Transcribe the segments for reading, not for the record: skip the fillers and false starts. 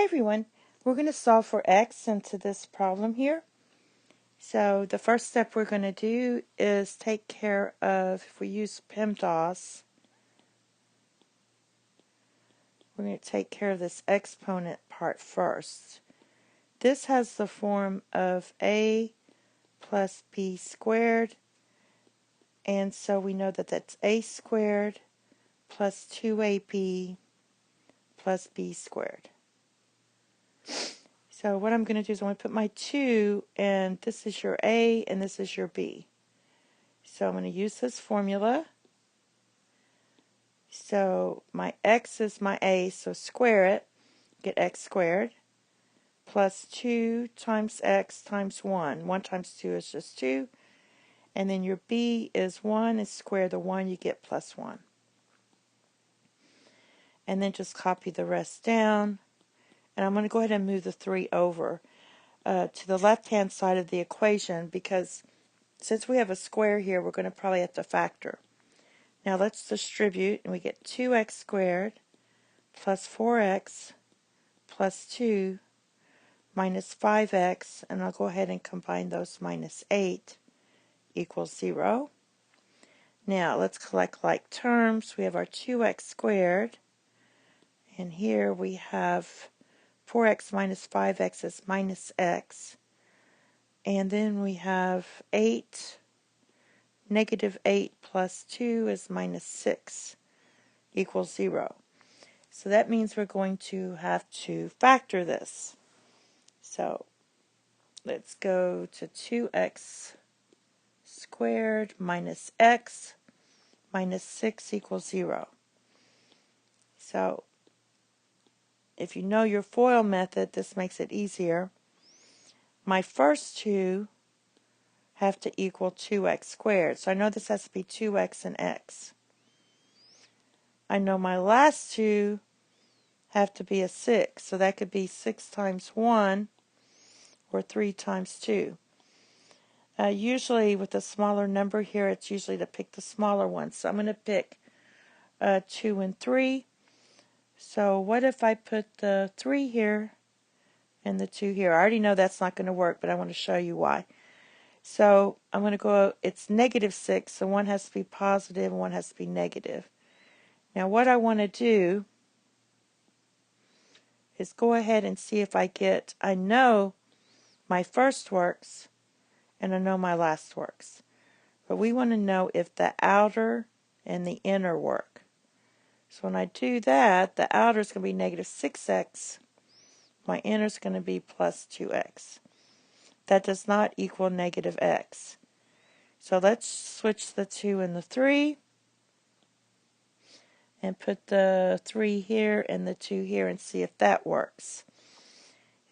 Hi everyone, we're going to solve for x into this problem here. So the first step we're going to do is take care of, if we use PEMDAS, we're going to take care of this exponent part first. This has the form of a plus b squared, and so we know that that's a squared plus 2ab plus b squared. So what I'm going to do is I'm going to put my 2, and this is your a, and this is your b. So I'm going to use this formula. So my x is my a, so square it, get x squared, plus 2 times x times 1. 1 times 2 is just 2. And then your b is 1, and square the 1, you get plus 1. And then just copy the rest down. And I'm going to go ahead and move the 3 over to the left-hand side of the equation, because since we have a square here, we're going to probably have to factor. Now let's distribute, and we get 2x squared plus 4x plus 2 minus 5x, and I'll go ahead and combine those, minus 8 equals 0. Now let's collect like terms. We have our 2x squared, and here we have 4x minus 5x is minus x, and then we have 8, negative 8 plus 2 is minus 6 equals 0. So that means we're going to have to factor this. So let's go to 2x squared minus x minus 6 equals 0. So if you know your FOIL method, this makes it easier. My first two have to equal 2x squared. So I know this has to be 2x and x. I know my last two have to be a 6. So that could be 6 times 1 or 3 times 2. Usually with a smaller number here, it's usually to pick the smaller one. So I'm going to pick 2 and 3. So what if I put the 3 here and the 2 here? I already know that's not going to work, but I want to show you why. So I'm going to go, it's negative 6, so one has to be positive and one has to be negative. Now what I want to do is go ahead and see if I know my first works and I know my last works. But we want to know if the outer and the inner work. So when I do that, the outer is going to be negative 6x. My inner is going to be plus 2x. That does not equal negative x. So let's switch the 2 and the 3. And put the 3 here and the 2 here and see if that works.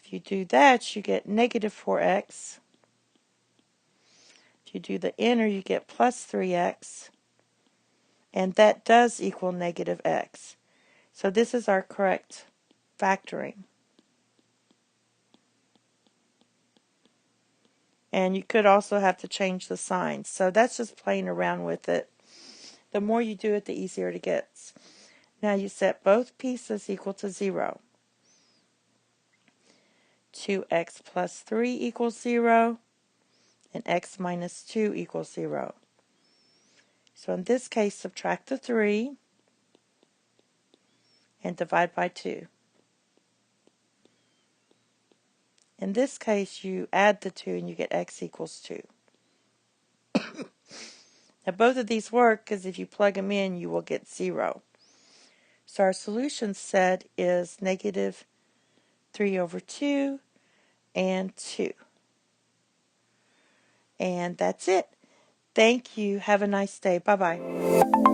If you do that, you get negative 4x. If you do the inner, you get plus 3x. And that does equal negative x. So this is our correct factoring. And you could also have to change the signs. So that's just playing around with it. The more you do it, the easier it gets. Now you set both pieces equal to 0. 2x plus 3 equals 0. And x minus 2 equals 0. So in this case, subtract the 3 and divide by 2. In this case, you add the 2 and you get x equals 2. Now both of these work because if you plug them in, you will get 0. So our solution set is negative 3 over 2 and 2. And that's it. Thank you. Have a nice day. Bye-bye.